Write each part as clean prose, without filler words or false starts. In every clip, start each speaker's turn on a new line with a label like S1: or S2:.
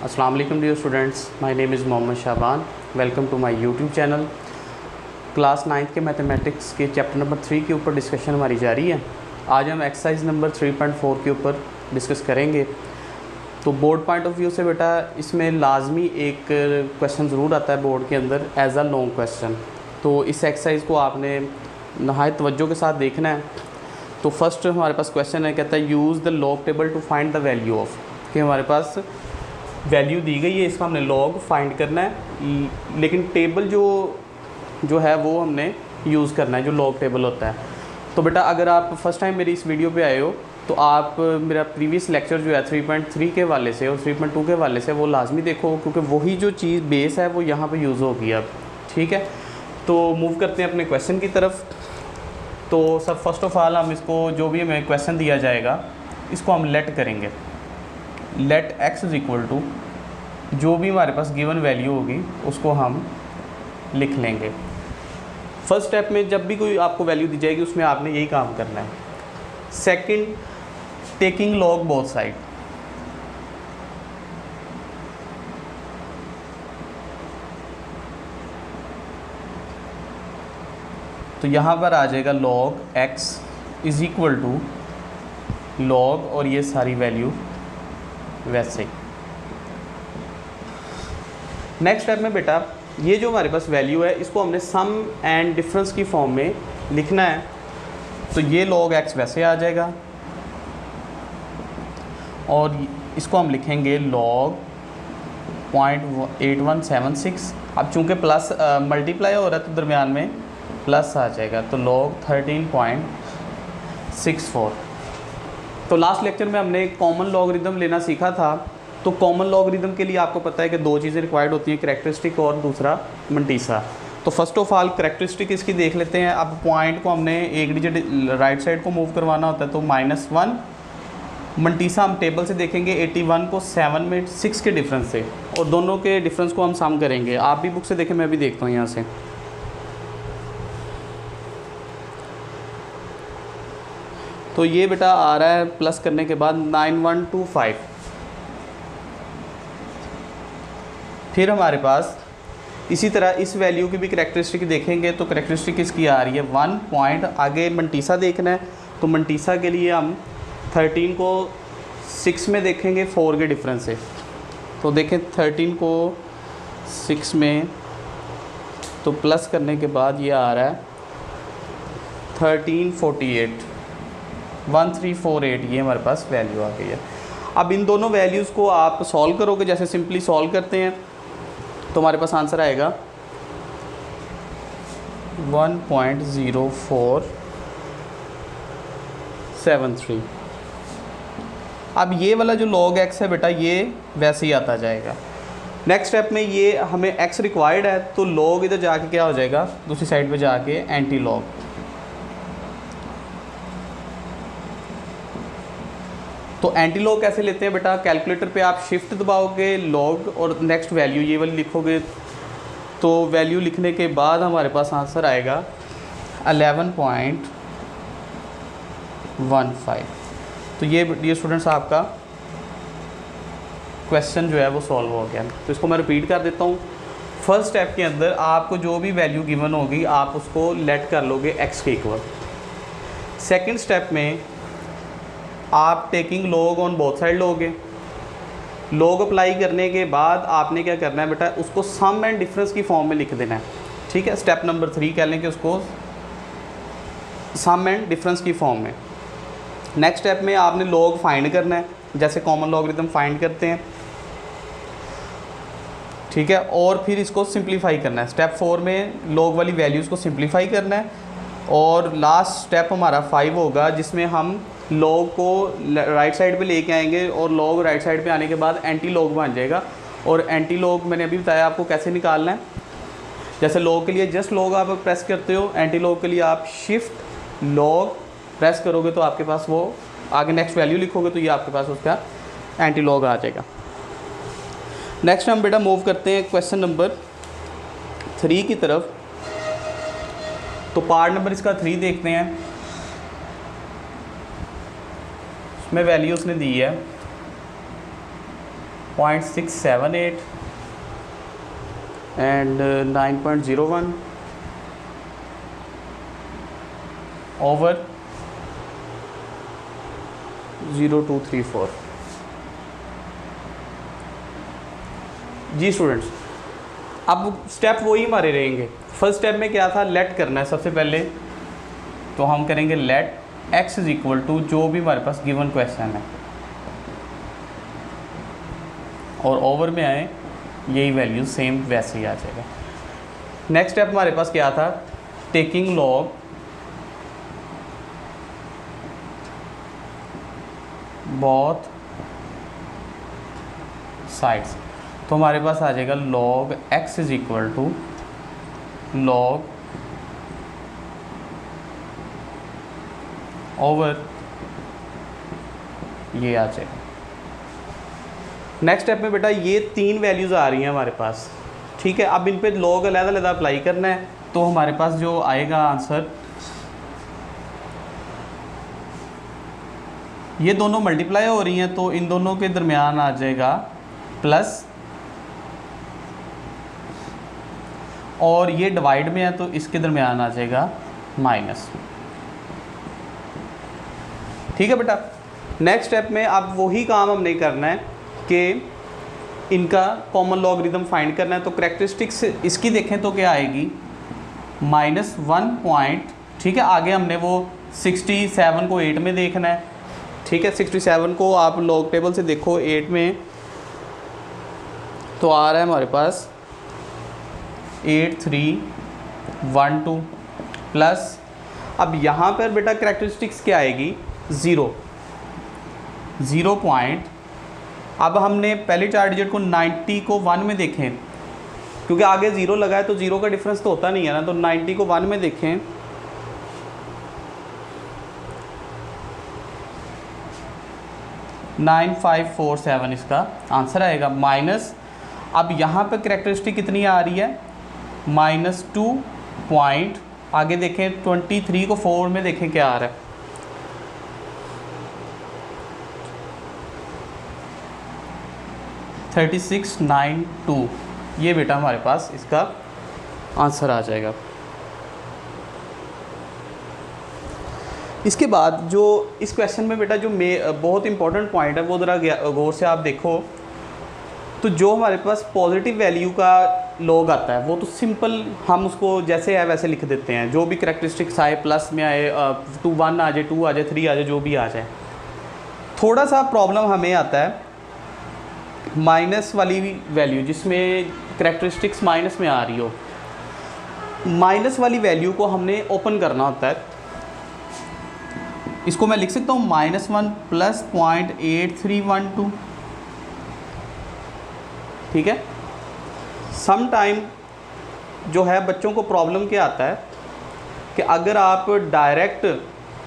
S1: अस्सलाम वालेकुम dear students, my name is Mohammad Shaban. Welcome to my YouTube channel. Class 9th के mathematics के chapter number 3 के ऊपर डिस्कशन हमारी जारी है। आज हम एक्सरसाइज नंबर 3.4 के ऊपर डिस्कस करेंगे। तो बोर्ड पॉइंट ऑफ व्यू से बेटा इसमें लाजमी एक क्वेश्चन ज़रूर आता है बोर्ड के अंदर एज अ लॉन्ग क्वेश्चन। तो इस एक्सरसाइज को आपने नहायत तवज्जो के साथ देखना है। तो फर्स्ट हमारे पास क्वेश्चन है, कहता है use the log table to find the value of, कि हमारे पास वैल्यू दी गई है, इसका हमने लॉग फाइंड करना है, लेकिन टेबल जो है वो हमने यूज़ करना है, जो लॉग टेबल होता है। तो बेटा अगर आप फर्स्ट टाइम मेरी इस वीडियो पे आए हो तो आप मेरा प्रीवियस लेक्चर जो है 3.3 के वाले से और 3.2 के वाले से वो लाजमी देखो, क्योंकि वही जो चीज़ बेस है वो यहाँ पे यूज़ होगी अब। ठीक है, तो मूव करते हैं अपने क्वेश्चन की तरफ। तो सब फर्स्ट ऑफ ऑल हम इसको, जो भी हमें क्वेश्चन दिया जाएगा इसको हम लेट करेंगे। Let x is equal to जो भी हमारे पास गिवन वैल्यू होगी उसको हम लिख लेंगे। फर्स्ट स्टेप में जब भी कोई आपको वैल्यू दी जाएगी उसमें आपने यही काम करना है। Second, taking log both side. तो यहाँ पर आ जाएगा log x is equal to log और ये सारी वैल्यू वैसे ही। नेक्स्ट स्टेप में बेटा ये जो हमारे पास वैल्यू है इसको हमने सम एंड डिफरेंस की फॉर्म में लिखना है। तो ये लॉग एक्स वैसे आ जाएगा और इसको हम लिखेंगे लॉग 0.8176। अब चूँकि प्लस मल्टीप्लाई हो रहा है तो दरमियान में प्लस आ जाएगा, तो लॉग 13.64। तो लास्ट लेक्चर में हमने कॉमन लॉगरिदम लेना सीखा था। तो कॉमन लॉगरिदम के लिए आपको पता है कि दो चीज़ें रिक्वायर्ड होती हैं, करैक्टरिस्टिक और दूसरा मंटीसा। तो फर्स्ट ऑफ ऑल करैक्टरिस्टिक इसकी देख लेते हैं। अब पॉइंट को हमने एक डिजिट राइट साइड को मूव करवाना होता है, तो -1। मंटीसा हम टेबल से देखेंगे 81 को 7 में 6 के डिफरेंस से, और दोनों के डिफरेंस को हम सम करेंगे। आप भी बुक से देखें, मैं भी देखता हूँ यहाँ से। तो ये बेटा आ रहा है प्लस करने के बाद 9125। फिर हमारे पास इसी तरह इस वैल्यू की भी करैक्टरिस्टिक देखेंगे। तो करैक्टरिस्टिक इसकी आ रही है 1 पॉइंट। आगे मंटीसा देखना है, तो मंटीसा के लिए हम 13 को 6 में देखेंगे 4 के डिफरेंस से। तो देखें 13 को 6 में, तो प्लस करने के बाद ये आ रहा है 1348, 1348। ये हमारे पास वैल्यू आ गई है। अब इन दोनों वैल्यूज़ को आप सॉल्व करोगे, जैसे सिंपली सॉल्व करते हैं तो हमारे पास आंसर आएगा 1.0473। अब ये वाला जो log x है बेटा ये वैसे ही आता जाएगा। नेक्स्ट स्टेप में ये हमें x रिक्वायर्ड है, तो log इधर जाके क्या हो जाएगा, दूसरी साइड पे जाके एंटी लॉग। तो एंटी लॉग कैसे लेते हैं बेटा, कैलकुलेटर पे आप शिफ्ट दबाओगे, लॉग और नेक्स्ट वैल्यू ये वाली लिखोगे। तो वैल्यू लिखने के बाद हमारे पास आंसर आएगा 11.15। तो ये स्टूडेंट्स आपका क्वेश्चन जो है वो सॉल्व हो गया। तो इसको मैं रिपीट कर देता हूँ। फर्स्ट स्टेप के अंदर आपको जो भी वैल्यू गिवन होगी आप उसको लेट कर लोगे एक्स के इक्वल। सेकेंड स्टेप में आप taking log on both side लोगे। लॉग अप्लाई करने के बाद आपने क्या करना है बेटा, उसको सम एंड डिफरेंस की फॉर्म में लिख देना है। ठीक है, स्टेप नंबर 3 कह लेंगे उसको, सम एंड डिफरेंस की फॉर्म में। नेक्स्ट स्टेप में आपने लॉग फाइंड करना है, जैसे कॉमन लॉगरिथम फाइंड करते हैं। ठीक है, और फिर इसको सिंप्लीफाई करना है। स्टेप 4 में लॉग वाली वैल्यूज़ को सिंप्लीफाई करना है, और लास्ट स्टेप हमारा 5 होगा जिसमें हम लॉग को राइट साइड पे लेके आएंगे, और लॉग राइट साइड पे आने के बाद एंटी लॉग बन जाएगा। और एंटी लॉग मैंने अभी बताया आपको कैसे निकालना है। जैसे लॉग के लिए जस्ट लॉग आप प्रेस करते हो, एंटी लॉग के लिए आप शिफ्ट लॉग प्रेस करोगे तो आपके पास वो आगे नेक्स्ट वैल्यू लिखोगे तो ये आपके पास उसका एंटी लॉग आ जाएगा। नेक्स्ट हम बेटा मूव करते हैं क्वेश्चन नंबर 3 की तरफ। तो पार्ट नंबर इसका 3 देखते हैं। इसमें वैल्यू उसने दी है 0.678 and 9.01 over 0.234। जी स्टूडेंट्स, अब स्टेप वही हमारे रहेंगे। फर्स्ट स्टेप में क्या था, लेट करना है सबसे पहले, तो हम करेंगे let x is equal to जो भी हमारे पास गिवन क्वेश्चन है और ओवर में आए यही वैल्यू सेम वैसे ही आ जाएगा। नेक्स्ट स्टेप हमारे पास क्या था, टेकिंग लॉग बोथ साइड्स, तो हमारे पास आ जाएगा log x is equal to log over ये आ जाएगा। नेक्स्ट स्टेप में बेटा ये 3 वैल्यूज़ आ रही हैं हमारे पास, ठीक है। अब इन पे log अलग-अलग अप्लाई करना है, तो हमारे पास जो आएगा आंसर, ये दोनों मल्टीप्लाई हो रही हैं तो इन दोनों के दरमियान आ जाएगा प्लस, और ये डिवाइड में है तो इसके दरमियान आ जाएगा माइनस। ठीक है बेटा। नेक्स्ट स्टेप में अब वही काम हमने करना है कि इनका कॉमन लॉगरिथम फाइंड करना है। तो कैरेक्टरिस्टिक्स इसकी देखें तो क्या आएगी, -1 पॉइंट, ठीक है। आगे हमने वो 67 को 8 में देखना है, ठीक है। 67 को आप लॉग टेबल से देखो 8 में, तो आ रहा है हमारे पास 8312 प्लस, अब यहाँ पर बेटा कैरेक्टरिस्टिक्स क्या आएगी, 0 पॉइंट। अब हमने पहले 4 डिजिट को 90 को 1 में देखें, क्योंकि आगे 0 लगा है तो 0 का डिफरेंस तो होता नहीं है ना, तो 90 को 1 में देखें, $9547 इसका आंसर आएगा। माइनस, अब यहाँ पर कैरेक्टरिस्टिक कितनी आ रही है, -2 पॉइंट, आगे देखें 23 को 4 में देखें क्या आ रहा है, 3692, ये बेटा हमारे पास इसका आंसर आ जाएगा। इसके बाद जो इस क्वेश्चन में बेटा जो बहुत इंपॉर्टेंट पॉइंट है वो ज़रा गौर से आप देखो, तो जो हमारे पास पॉजिटिव वैल्यू का लॉग आता है वो तो सिंपल हम उसको जैसे है वैसे लिख देते हैं, जो भी कैरेक्टरिस्टिक्स आए, प्लस में आए, 1 आ जाए, 2 आ जाए, 3 आ जाए, जो भी आ जाए। थोड़ा सा प्रॉब्लम हमें आता है माइनस वाली वैल्यू, जिसमें कैरेक्टरिस्टिक्स माइनस में आ रही हो, माइनस वाली वैल्यू को हमने ओपन करना होता है। इसको मैं लिख सकता हूँ -1 प्लस 0.8312, ठीक है। सम टाइम जो है बच्चों को प्रॉब्लम क्या आता है कि अगर आप डायरेक्ट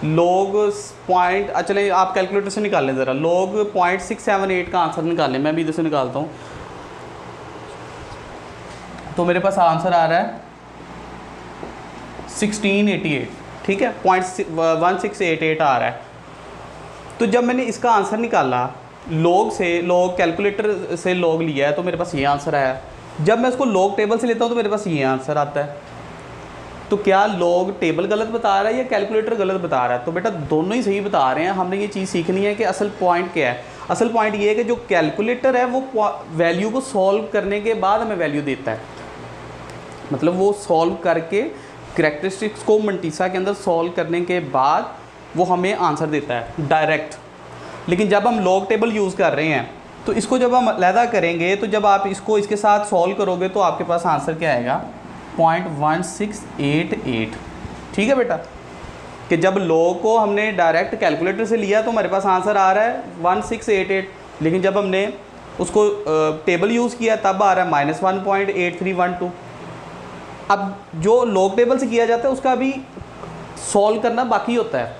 S1: लॉग पॉइंट, चले आप कैलकुलेटर से निकाल लें ज़रा, लॉग 0.678 का आंसर निकाल लें, मैं भी इधर से निकालता हूँ, तो मेरे पास आंसर आ रहा है 1688, ठीक है, 0.1688 आ रहा है। तो जब मैंने इसका आंसर निकाला लॉग से, लॉग कैलकुलेटर से लॉग लिया है तो मेरे पास ये आंसर आया। जब मैं उसको लॉग टेबल से लेता हूँ तो मेरे पास ये आंसर आता है। तो क्या लॉग टेबल गलत बता रहा है या कैलकुलेटर गलत बता रहा है? तो बेटा दोनों ही सही बता रहे हैं। हमने ये चीज़ सीखनी है कि असल पॉइंट क्या है। असल पॉइंट ये है कि जो कैलकुलेटर है वो वैल्यू को सॉल्व करने के बाद हमें वैल्यू देता है, मतलब वो सॉल्व करके कैरेक्टरिस्टिक्स को मंटीसा के अंदर सॉल्व करने के बाद वो हमें आंसर देता है डायरेक्ट। लेकिन जब हम लॉग टेबल यूज़ कर रहे हैं तो इसको जब हम अलहदा करेंगे, तो जब आप इसको इसके साथ सॉल्व करोगे तो आपके पास आंसर क्या आएगा, 0.1688। ठीक है बेटा, कि जब लॉग को हमने डायरेक्ट कैलकुलेटर से लिया तो हमारे पास आंसर आ रहा है 1688, लेकिन जब हमने उसको टेबल यूज़ किया तब आ रहा है -1.8312। अब जो लॉग टेबल से किया जाता है उसका भी सॉल्व करना बाकी होता है।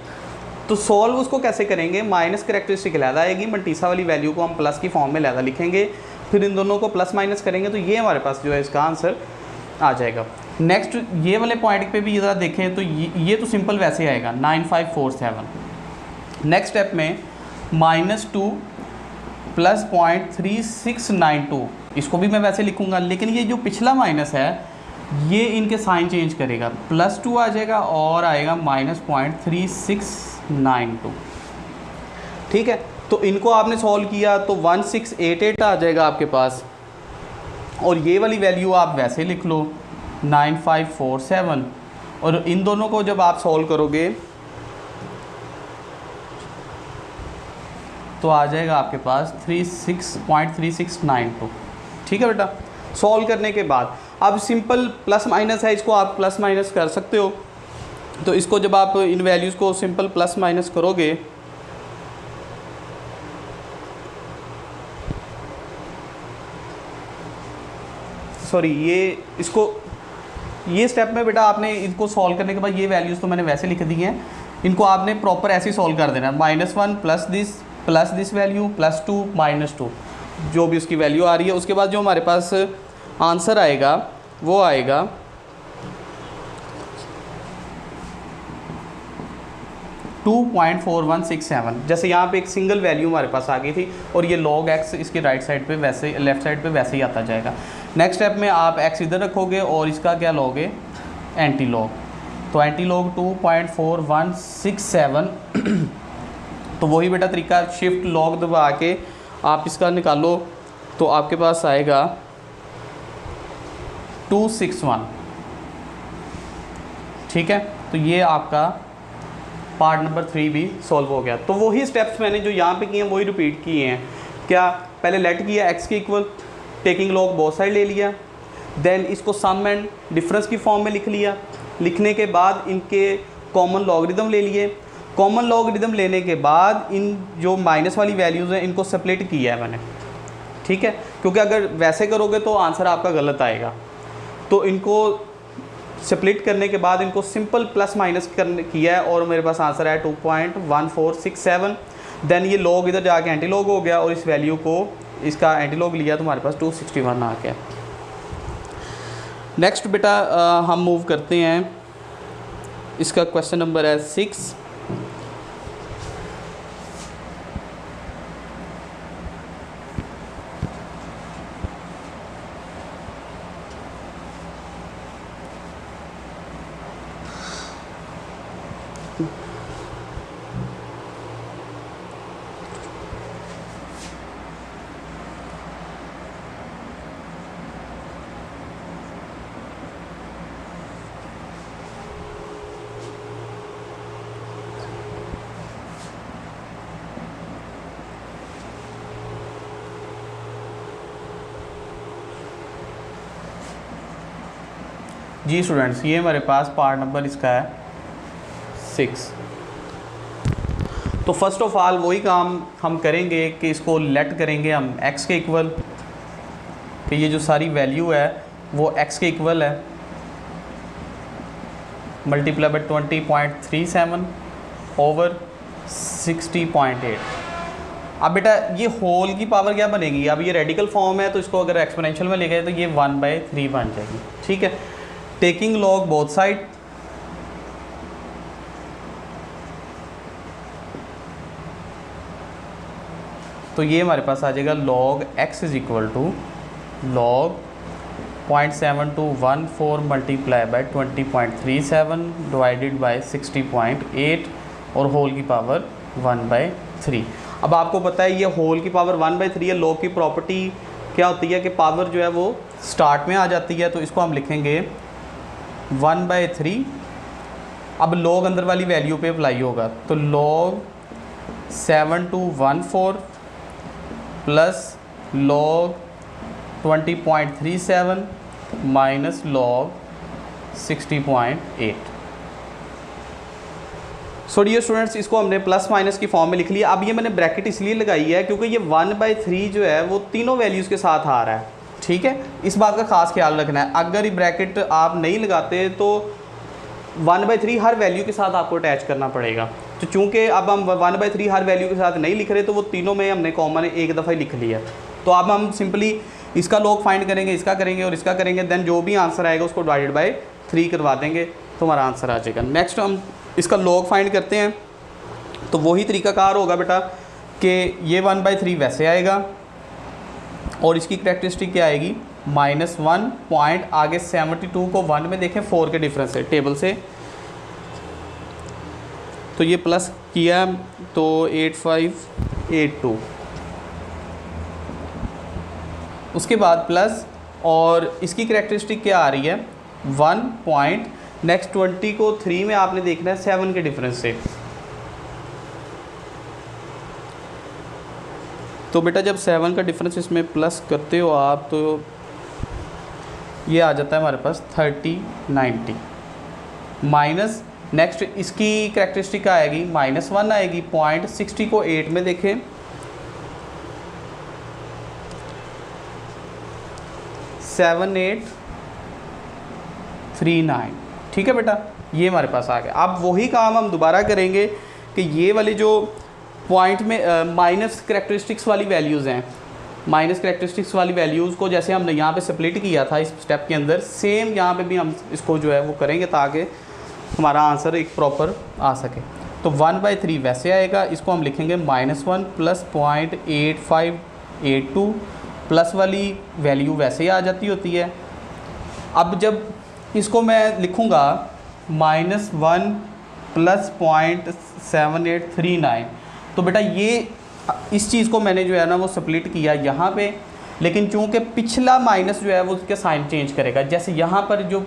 S1: तो सॉल्व उसको कैसे करेंगे, माइनस कैरेक्टरिस्टिक अलहदा आएगी, मंटीसा वाली वैल्यू को हम प्लस की फॉर्म में अलहदा लिखेंगे, फिर इन दोनों को प्लस माइनस करेंगे, तो ये हमारे पास जो है इसका आंसर आ जाएगा। नेक्स्ट ये वाले पॉइंट पे भी ज़रा देखें तो ये तो सिंपल वैसे आएगा 9547। नेक्स्ट स्टेप में -2 प्लस 0.3692, इसको भी मैं वैसे लिखूँगा, लेकिन ये जो पिछला माइनस है ये इनके साइन चेंज करेगा, +2 आ जाएगा और आएगा -0.3692। ठीक है, तो इनको आपने सॉल्व किया तो 1688 आ जाएगा आपके पास, और ये वाली वैल्यू आप वैसे लिख लो 9547, और इन दोनों को जब आप सॉल्व करोगे तो आ जाएगा आपके पास 36.3692। ठीक है बेटा, सॉल्व करने के बाद अब सिंपल प्लस माइनस है, इसको आप प्लस माइनस कर सकते हो। तो इसको जब आप इन वैल्यूज़ को सिंपल प्लस माइनस करोगे सॉरी ये स्टेप में बेटा आपने इनको सॉल्व करने के बाद ये वैल्यूज़ तो मैंने वैसे लिख दी हैं, इनको आपने प्रॉपर ऐसे ही सॉल्व कर देना, -1 प्लस दिस वैल्यू +2 -2 जो भी उसकी वैल्यू आ रही है। उसके बाद जो हमारे पास आंसर आएगा वो आएगा 2.4167। जैसे यहाँ पे एक सिंगल वैल्यू हमारे पास आ गई थी और ये log x इसके राइट साइड पे वैसे, लेफ्ट साइड पे वैसे ही आता जाएगा। नेक्स्ट स्टेप में आप x इधर रखोगे और इसका क्या लोगे, एंटी लॉग, तो एंटी लॉग 2.4167 तो वही बेटा तरीका, शिफ्ट लॉग दबा के आप इसका निकालो तो आपके पास आएगा 261। ठीक है, तो ये आपका पार्ट नंबर 3 भी सॉल्व हो गया। तो वही स्टेप्स मैंने जो यहाँ पे किए हैं वही रिपीट किए हैं। क्या, पहले लेट किया x के equal, taking log both side ले लिया, देन इसको सम एंड डिफरेंस की फॉर्म में लिख लिया, लिखने के बाद इनके कॉमन लॉगरिदम ले लिए, कॉमन लॉगरिदम लेने के बाद इन जो माइनस वाली वैल्यूज़ हैं इनको सेपरेट किया है मैंने। ठीक है, क्योंकि अगर वैसे करोगे तो आंसर आपका गलत आएगा, तो इनको स्प्लिट करने के बाद इनको सिंपल प्लस माइनस करने किया है और मेरे पास आंसर है 2.1467। देन ये लॉग इधर जाके एंटी लॉग हो गया और इस वैल्यू को इसका एंटी लॉग लिया तो हमारे पास 261 आ गया। नेक्स्ट बेटा हम मूव करते हैं, इसका क्वेश्चन नंबर है 6। जी स्टूडेंट्स, ये हमारे पास पार्ट नंबर इसका है 6। तो फर्स्ट ऑफ ऑल वही काम हम करेंगे कि इसको लेट करेंगे हम x के इक्वल, कि ये जो सारी वैल्यू है वो x के इक्वल है, मल्टीप्लाई बाय 20.37 ओवर 60.8। अब बेटा ये होल की पावर क्या बनेगी, अब ये रेडिकल फॉर्म है तो इसको अगर एक्सपोनेंशियल में ले गए तो ये 1/3 बन जाएगी। ठीक है, टेकिंग लॉग बोथ साइड, तो ये हमारे पास आ जाएगा log x is equal to log 0.7214 multiply by 20.37 divided by 60.8 और होल की पावर 1/3। अब आपको पता है ये होल की पावर 1/3 है। log की प्रॉपर्टी क्या होती है कि पावर जो है वो स्टार्ट में आ जाती है, तो इसको हम लिखेंगे 1/3। अब log अंदर वाली वैल्यू पे अप्लाई होगा, तो log 7214 plus log 20.37 minus log 60.8। So dear students, इसको हमने प्लस माइनस की फॉर्म में लिख लिया। अब ये मैंने ब्रैकेट इसलिए लगाई है क्योंकि ये 1/3 जो है वो तीनों वैल्यूज़ के साथ आ रहा है। ठीक है, इस बात का खास ख्याल रखना है। अगर ये ब्रैकेट आप नहीं लगाते तो 1/3 हर वैल्यू के साथ आपको अटैच करना पड़ेगा। तो चूंकि अब हम 1/3 हर वैल्यू के साथ नहीं लिख रहे तो वो तीनों में हमने कॉमन एक दफ़ा ही लिख लिया। तो अब हम सिंपली इसका लॉग फाइंड करेंगे, इसका करेंगे और इसका करेंगे, देन जो भी आंसर आएगा उसको डिवाइडेड बाय 3 करवा देंगे तो हमारा आंसर आ जाएगा। नेक्स्ट हम इसका लॉग फाइंड करते हैं। तो वही तरीकाकार होगा बेटा कि ये 1/3 वैसे आएगा और इसकी करेक्टरिस्टिक क्या आएगी, -1 पॉइंट आगे 72 को 1 में देखें 4 के डिफरेंस है टेबल से, तो ये प्लस किया तो 8582, उसके बाद प्लस और इसकी करेक्टरिस्टिक क्या आ रही है 1 पॉइंट, नेक्स्ट 20 को 3 में आपने देखना है 7 के डिफरेंस से। तो बेटा जब 7 का डिफरेंस इसमें प्लस करते हो आप तो ये आ जाता है हमारे पास 3090 माइनस, नेक्स्ट इसकी करेक्टरिस्टिक आएगी -1 आएगी, पॉइंट 60 को 8 में देखें 7839, ठीक है बेटा, ये हमारे पास आ गया। अब वही काम हम दोबारा करेंगे कि ये वाली जो पॉइंट में माइनस करेक्टरिस्टिक्स वाली वैल्यूज़ हैं, माइनस करेक्टरिस्टिक्स वाली वैल्यूज़ को जैसे हमने यहाँ पे स्प्लिट किया था इस स्टेप के अंदर, सेम यहाँ पे भी हम इसको जो है वो करेंगे ताकि हमारा आंसर एक प्रॉपर आ सके। तो 1/3 वैसे आएगा, इसको हम लिखेंगे -1 प्लस 0.8582 प्लस वाली वैल्यू वैसे ही आ जाती होती है। अब जब इसको मैं लिखूँगा -1 प्लस 0.7839, तो बेटा ये इस चीज़ को मैंने जो है ना वो स्प्लिट किया यहाँ पे, लेकिन चूँकि पिछला माइनस जो है वो उसके साइन चेंज करेगा, जैसे यहाँ पर जो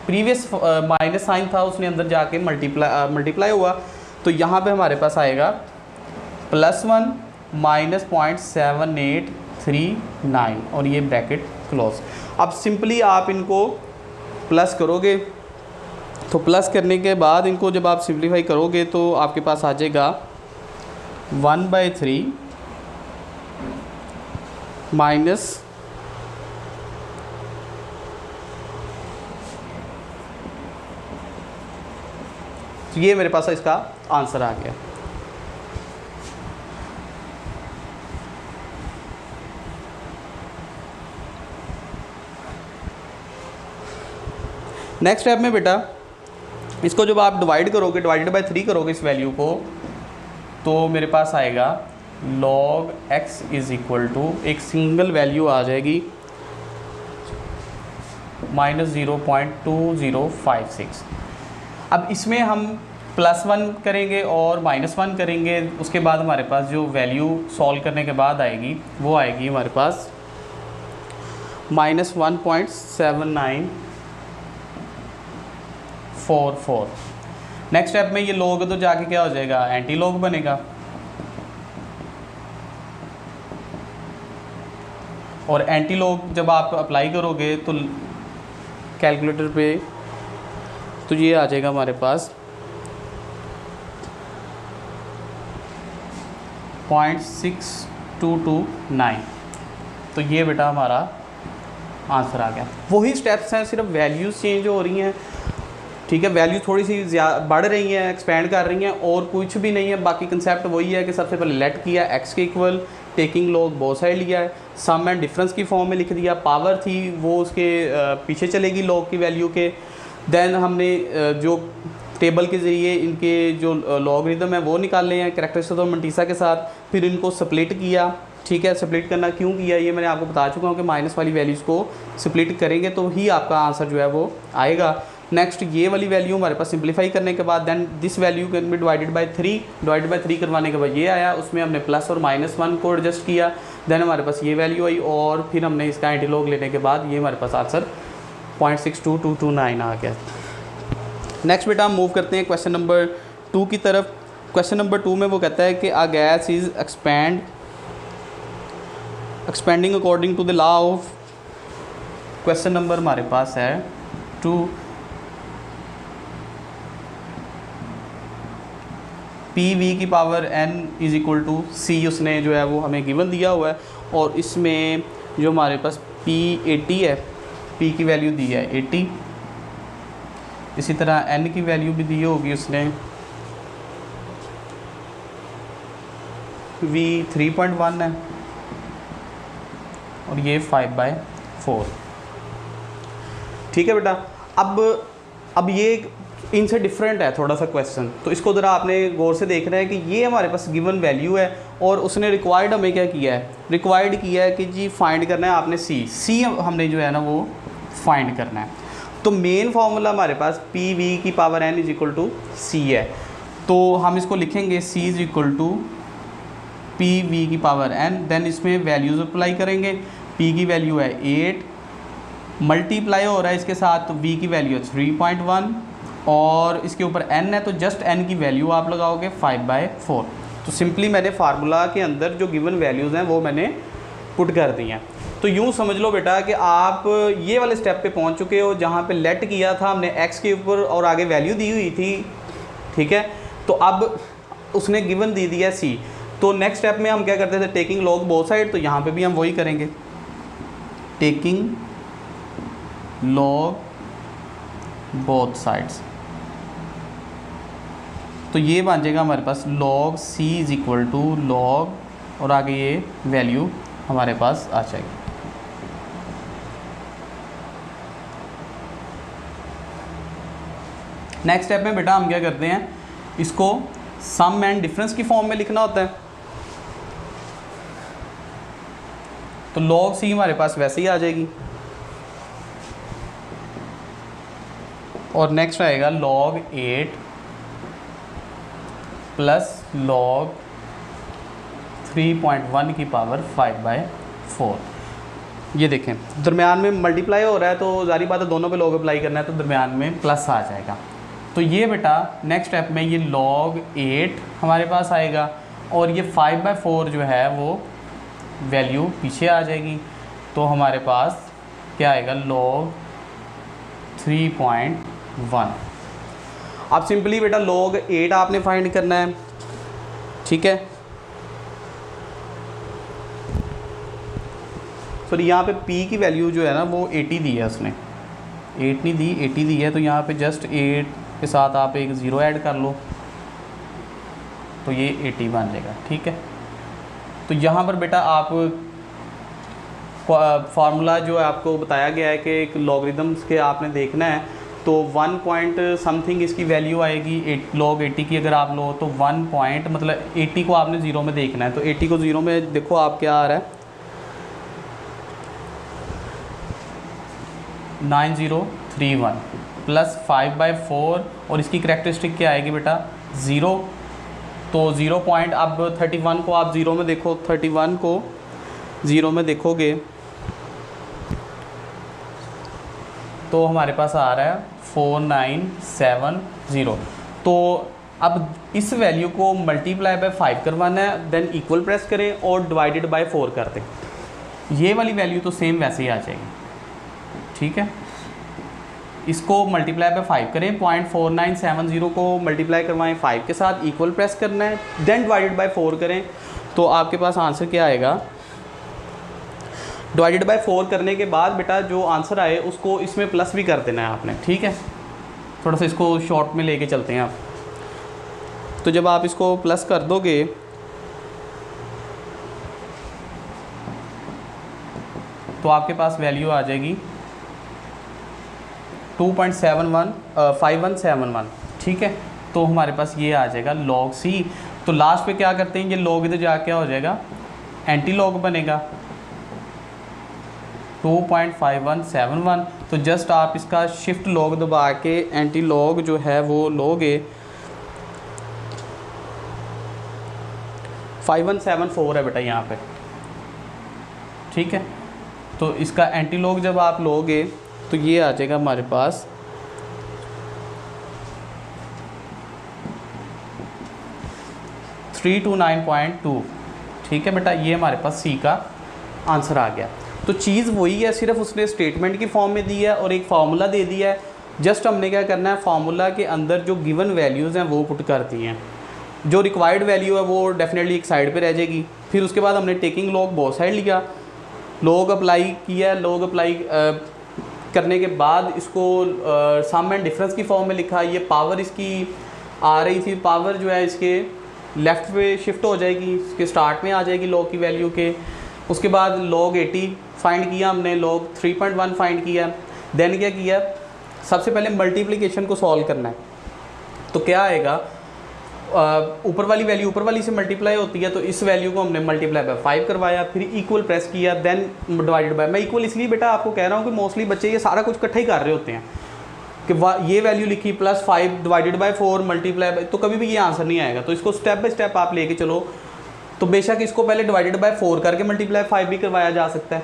S1: प्रीवियस माइनस साइन था उसने अंदर जाके मल्टीप्लाई हुआ, तो यहाँ पे हमारे पास आएगा +1 माइनस 0.7839 और ये ब्रैकेट क्लोज। अब सिंपली आप इनको प्लस करोगे, तो प्लस करने के बाद इनको जब आप सिंप्लीफाई करोगे तो आपके पास आ जाएगा 1/3 माइनस ये मेरे पास इसका आंसर आ गया। नेक्स्ट स्टेप में बेटा इसको जब आप डिवाइड करोगे, डिवाइडेड बाय 3 करोगे इस वैल्यू को, तो मेरे पास आएगा log x is equal to एक सिंगल वैल्यू आ जाएगी -0.2056। अब इसमें हम +1 करेंगे और -1 करेंगे, उसके बाद हमारे पास जो वैल्यू सॉल्व करने के बाद आएगी वो आएगी हमारे पास -1.7944। नेक्स्ट स्टेप में ये log तो जाके क्या हो जाएगा, एंटी log बनेगा, और एंटी log जब आप अप्लाई करोगे तो कैलकुलेटर पे तो ये आ जाएगा हमारे पास 0.6229। तो ये बेटा हमारा आंसर आ गया। वही स्टेप्स हैं, सिर्फ वैल्यूज़ चेंज हो रही हैं, ठीक है, वैल्यू थोड़ी सी बढ़ रही हैं, एक्सपेंड कर रही हैं, और कुछ भी नहीं है। बाकी कंसेप्ट वही है कि सबसे पहले लेट किया x के equal, taking log both side लिया है, सम एंड डिफरेंस की फॉर्म में लिख दिया, पावर थी वो उसके पीछे चलेगी log की वैल्यू के। देन हमने जो टेबल के ज़रिए इनके जो लॉगरिदम है वो निकाले हैं कैरेक्टरिस्टिक्स ऑफ मंटीसा के साथ, फिर इनको स्प्लिट किया, ठीक है। स्प्लिट करना क्यों किया ये मैंने आपको बता चुका हूँ कि माइनस वाली वैल्यूज़ को स्प्लिट करेंगे तो ही आपका आंसर जो है वो आएगा। नेक्स्ट ये वाली वैल्यू हमारे पास सिंप्लीफाई करने के बाद then this value can be divided by 3, divided by 3 करवाने के बाद ये आया, उसमें हमने प्लस और -1 को एडजस्ट किया, देन हमारे पास ये वैल्यू आई, और फिर हमने इसका एंटी लॉग लेने के बाद ये हमारे पास आंसर 0.62229 आ गया। नेक्स्ट बेटा हम मूव करते हैं क्वेश्चन नंबर 2 की तरफ। क्वेश्चन नंबर 2 में वो कहता है कि a gas is expanding according to the law of, question number हमारे पास है 2, PV की power n is equal to C उसने जो है वो हमें गिवन दिया हुआ है, और इसमें जो हमारे पास P 80 है, P की वैल्यू दी है 80, इसी तरह n की वैल्यू भी दी होगी उसने V 3.1 है, और ये 5/4, ठीक है बेटा। अब ये इनसे डिफरेंट है थोड़ा सा क्वेश्चन, तो इसको ज़रा आपने गौर से देखना है कि ये हमारे पास गिवन वैल्यू है और उसने रिक्वायर्ड हमें क्या किया है, रिक्वायर्ड किया है कि जी फाइंड करना है आपने सी हमने जो है ना वो फाइंड करना है। तो मेन फार्मूला हमारे पास पी वी की power N is equal to C है, तो हम इसको लिखेंगे C is equal to P V की पावर एन, देन इसमें वैल्यूज़ अप्लाई करेंगे। पी की वैल्यू है 8, मल्टीप्लाई हो रहा है इसके साथ, तो वी की वैल्यू है 3.1 और इसके ऊपर n है, तो जस्ट n की वैल्यू आप लगाओगे 5/4। तो सिंपली मैंने फार्मूला के अंदर जो गिवन वैल्यूज़ हैं वो मैंने पुट कर दी हैं। तो यूँ समझ लो बेटा कि आप ये वाले स्टेप पे पहुंच चुके हो जहाँ पे लेट किया था हमने x के ऊपर और आगे वैल्यू दी हुई थी, ठीक है। तो अब उसने गिवन दे दिया c, तो नेक्स्ट स्टेप में हम क्या करते थे, टेकिंग लॉग बोथ साइड, तो यहाँ पे भी हम वही करेंगे, टेकिंग लॉग बोथ साइड्स। तो ये बन जाएगा हमारे पास log c is equal to log और आगे ये वैल्यू हमारे पास आ जाएगी। नेक्स्ट स्टेप में बेटा हम क्या करते हैं, इसको सम एंड डिफरेंस की फॉर्म में लिखना होता है। तो log c हमारे पास वैसे ही आ जाएगी और नेक्स्ट आएगा log 8 प्लस log 3.1 की पावर 5/4। ये देखें दरमियान में मल्टीप्लाई हो रहा है, तो जारी बात है दोनों पे log अप्लाई करना है, तो दरमियान में प्लस आ जाएगा। तो ये बेटा नेक्स्ट स्टेप में ये log 8 हमारे पास आएगा और ये 5/4 जो है वो वैल्यू पीछे आ जाएगी, तो हमारे पास क्या आएगा, log 3.1। अब सिंपली बेटा log 8 आपने फाइंड करना है, ठीक है। सॉरी यहाँ पे p की वैल्यू जो है ना वो 80 दी है उसने, 8 नहीं दी 80 दी है, तो यहाँ पे जस्ट 8 के साथ आप एक ज़ीरो ऐड कर लो तो ये 80 बन जाएगा, ठीक है। तो यहाँ पर बेटा आप फार्मूला जो आपको बताया गया है कि एक लॉगरिदम्स के आपने देखना है, तो 1 पॉइंट समथिंग इसकी वैल्यू आएगी, log 80 की अगर आप लो तो 1 पॉइंट मतलब 80 को आपने ज़ीरो में देखना है। तो 80 को ज़ीरो में देखो आप क्या आ रहा है, 9031 प्लस 5/4 और इसकी करेक्टरिस्टिक क्या आएगी बेटा 0। तो 0 पॉइंट, अब 31 को आप ज़ीरो में देखो, 31 को ज़ीरो में देखोगे तो हमारे पास आ रहा है 4970। तो अब इस वैल्यू को मल्टीप्लाई बाय 5 करवाना है, देन इक्वल प्रेस करें और डिवाइडेड बाय 4 कर दें, ये वाली वैल्यू तो सेम वैसे ही आ जाएगी, ठीक है। इसको मल्टीप्लाई बाय 5 करें, 0.4970 को मल्टीप्लाई करवाएं 5 के साथ, इक्वल प्रेस करना है, देन डिवाइडेड बाय 4 करें, तो आपके पास आंसर क्या आएगा। डिवाइडेड बाय 4 करने के बाद बेटा जो आंसर आए उसको इसमें प्लस भी कर देना है आपने, ठीक है। थोड़ा सा इसको शॉर्ट में लेके चलते हैं आप। तो जब आप इसको प्लस कर दोगे तो आपके पास वैल्यू आ जाएगी 5171, ठीक है। तो हमारे पास ये आ जाएगा log c। तो लास्ट पे क्या करते हैं, ये log इधर जा क्या हो जाएगा, एंटी लॉग बनेगा 2.5171। तो जस्ट आप इसका शिफ्ट लॉग दबा के एंटी लॉग जो है वो लोगे, 5174 है बेटा यहाँ पे, ठीक है। तो इसका एंटी लॉग जब आप लोगे तो ये आ जाएगा हमारे पास 329.2, ठीक है बेटा। ये हमारे पास सी का आंसर आ गया। तो चीज़ वही है, सिर्फ उसने स्टेटमेंट की फॉर्म में दी है और एक फार्मूला दे दिया है। जस्ट हमने क्या करना है, फार्मूला के अंदर जो गिवन वैल्यूज़ हैं वो पुट कर दी हैं, जो रिक्वायर्ड वैल्यू है वो डेफिनेटली एक साइड पे रह जाएगी। फिर उसके बाद हमने टेकिंग लॉग बोथ साइड लिया, लॉग अप्लाई किया, लॉग अप्लाई करने के बाद इसको सम एंड डिफरेंस की फॉर्म में लिखा। ये पावर इसकी आ रही थी, पावर जो है इसके लेफ़्ट पे शिफ्ट हो जाएगी, इसके स्टार्ट में आ जाएगी लॉग की वैल्यू के। उसके बाद log 80 फाइंड किया हमने, log 3.1 फाइंड किया। देन क्या किया, सबसे पहले मल्टीप्लिकेशन को सॉल्व करना है। तो क्या आएगा, ऊपर वाली वैल्यू ऊपर वाली से मल्टीप्लाई होती है, तो इस वैल्यू को हमने मल्टीप्लाई बाय 5 करवाया, फिर इक्वल प्रेस किया, देन डिवाइडेड बाय। मैं इक्वल इसलिए बेटा आपको कह रहा हूँ कि मोस्टली बच्चे ये सारा कुछ इकट्ठा ही कर रहे होते हैं कि ये वैल्यू लिखी +5 डिवाइडेड बाय 4 मल्टीप्लाई बाय, तो कभी भी ये आंसर नहीं आएगा। तो इसको स्टेप बाय स्टेप आप लेके चलो। तो बेशक इसको पहले डिवाइडेड बाय 4 करके मल्टीप्लाई 5 भी करवाया जा सकता है,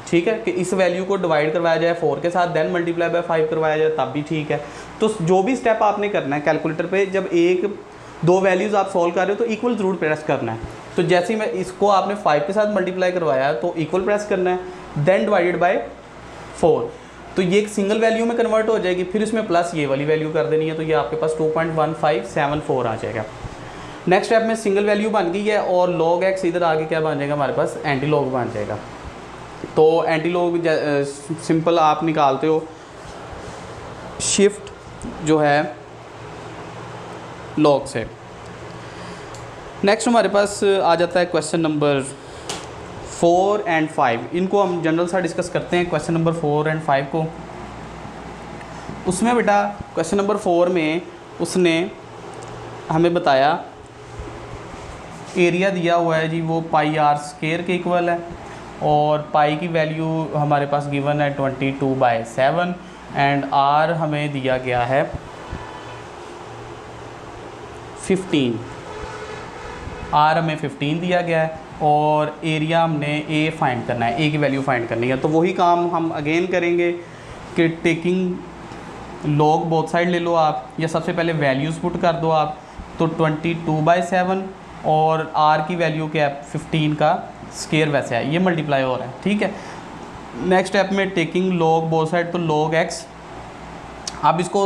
S1: ठीक है, कि इस वैल्यू को डिवाइड करवाया जाए 4 के साथ, देन मल्टीप्लाई बाय 5 करवाया जाए, तब भी ठीक है। तो जो भी स्टेप आपने करना है कैलकुलेटर पे, जब एक दो वैल्यूज़ आप सॉल्व कर रहे हो तो इक्वल ज़रूर प्रेस करना है। तो जैसे ही मैं इसको आपने 5 के साथ मल्टीप्लाई करवाया तो इक्वल प्रेस करना है, देन डिवाइडेड बाय 4, तो ये एक सिंगल वैल्यू में कन्वर्ट हो जाएगी, फिर इसमें प्लस ये वाली वैल्यू कर देनी है, तो ये आपके पास 2.1574 आ जाएगा। नेक्स्ट स्टेप में सिंगल वैल्यू बन गई है और log x इधर आगे क्या बन जाएगा हमारे पास, एंटी लॉग बन जाएगा। तो एंटी लॉग सिंपल आप निकालते हो, शिफ्ट जो है लॉग से। नेक्स्ट हमारे पास आ जाता है क्वेश्चन नंबर 4 एंड 5। इनको हम जनरल सा डिस्कस करते हैं, क्वेश्चन नंबर 4 एंड 5 को। उसमें बेटा क्वेश्चन नंबर 4 में उसने हमें बताया एरिया दिया हुआ है जी, वो πr² के इक्वल है, और पाई की वैल्यू हमारे पास गिवन है 22/7 एंड r हमें दिया गया है 15, r हमें 15 दिया गया है, और एरिया हमने a फाइंड करना है, a की वैल्यू फाइंड करनी है। तो वही काम हम अगेन करेंगे कि टेकिंग लॉग बोथ साइड ले लो आप, या सबसे पहले वैल्यूज़ पुट कर दो आप, तो 22/7 और r की वैल्यू क्या है 15 का स्केयर वैसे है, ये मल्टीप्लाई हो रहा है, ठीक है। नेक्स्ट स्टेप में टेकिंग लॉग बोथ साइड, तो log x। अब इसको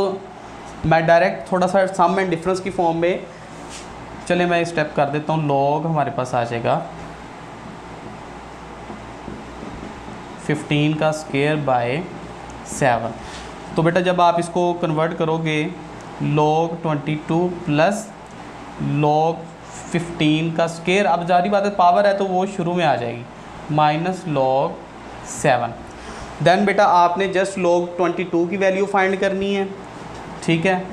S1: मैं डायरेक्ट थोड़ा सा सम एंड डिफरेंस की फॉर्म में, चले मैं स्टेप कर देता हूँ। log हमारे पास आ जाएगा 15 का स्केयर बाय 7। तो बेटा जब आप इसको कन्वर्ट करोगे log 22 प्लस log 15 का स्केयर, अब जारी बात है पावर है तो वो शुरू में आ जाएगी, माइनस log 7। देन बेटा आपने जस्ट log 22 की वैल्यू फाइंड करनी है, ठीक है,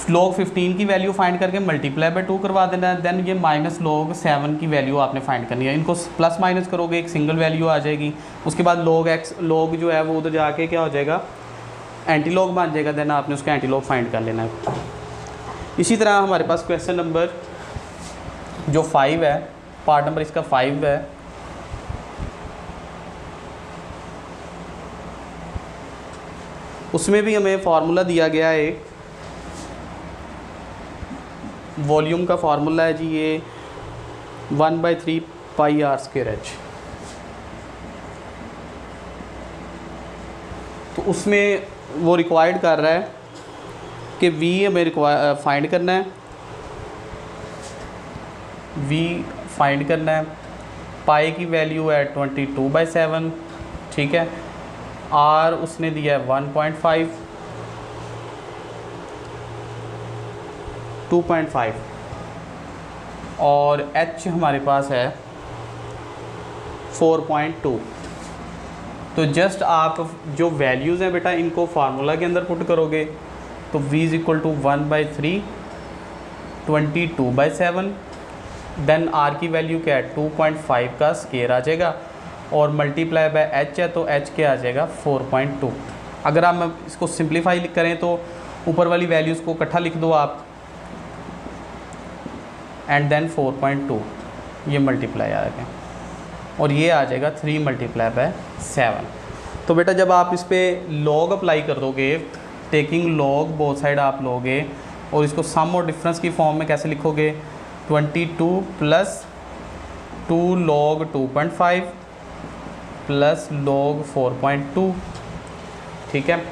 S1: log 15 की वैल्यू फाइंड करके मल्टीप्लाई बाय 2 करवा देना है, देन ये माइनस log 7 की वैल्यू आपने फाइंड करनी है। इनको प्लस माइनस करोगे एक सिंगल वैल्यू आ जाएगी, उसके बाद log x log जो है वो उधर जाके क्या हो जाएगा, एंटी लॉग बन जाएगा, देन आपने उसका एंटी लॉग फाइंड कर लेना है। इसी तरह हमारे पास क्वेश्चन नंबर जो 5 है, पार्ट नंबर इसका 5 है, उसमें भी हमें फार्मूला दिया गया है, एक वॉल्यूम का फार्मूला है जी, ये 1/3 πr²h। तो उसमें वो रिक्वायर्ड कर रहा है कि v हमें फाइंड करना है, v फाइंड करना है, पाई की वैल्यू है 22/7, ठीक है, r उसने दिया है 1.5, 2.5 और h हमारे पास है 4.2। तो जस्ट आप जो वैल्यूज़ हैं बेटा इनको फार्मूला के अंदर पुट करोगे, तो v = 1/3 22/7, देन r की वैल्यू क्या है 2.5 का स्केयर आ जाएगा, और मल्टीप्लाई बाय h है तो h क्या आ जाएगा 4.2। अगर हम इसको सिंप्लीफाई करें तो ऊपर वाली वैल्यूज़ को इकट्ठा लिख दो आप, एंड देन 4.2 ये मल्टीप्लाई आ गया, और ये आ जाएगा 3 × 7। तो बेटा जब आप इस पर लॉग अप्लाई कर दोगे, टेकिंग लॉग बोथ साइड आप लोगे, और इसको सम और डिफरेंस की फॉर्म में कैसे लिखोगे, 22 प्लस 2 log 2.5 प्लस log 4.2, ठीक है।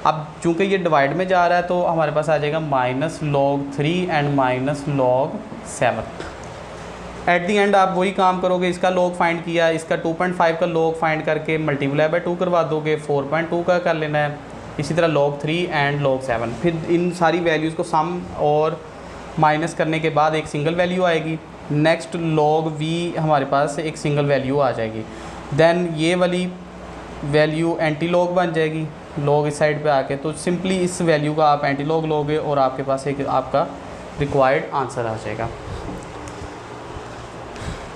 S1: अब चूँकि ये डिवाइड में जा रहा है तो हमारे पास आ जाएगा -log 3 and -log 7। At the and आप वही काम करोगे, इसका log फाइंड किया, इसका 2.5 का log फाइंड करके मल्टीप्लाई बाय 2 करवा दोगे, 4.2 का कर लेना है, इसी तरह log 3 एंड log 7। फिर इन सारी वैल्यूज़ को सम और माइनस करने के बाद एक सिंगल वैल्यू आएगी। नेक्स्ट log v हमारे पास एक सिंगल वैल्यू आ जाएगी, देन ये वाली वैल्यू एंटी लॉग बन जाएगी, लॉग इस साइड पे आके, तो सिंपली इस वैल्यू का आप एंटी लॉग लोगे और आपके पास एक आपका रिक्वायर्ड आंसर आ जाएगा।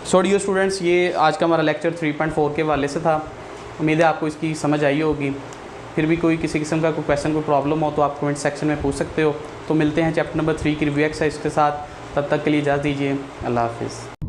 S1: सो डियर स्टूडेंट्स, ये आज का हमारा लेक्चर 3.4 के वाले से था। उम्मीद है आपको इसकी समझ आई होगी। फिर भी कोई किसी किस्म का कोई क्वेश्चन, कोई प्रॉब्लम हो तो आप कमेंट सेक्शन में पूछ सकते हो। तो मिलते हैं चैप्टर नंबर 3 की रिव्यू एक्सरसाइज के साथ। तब तक के लिए इजाज़त दीजिए। अल्लाह हाफिज़।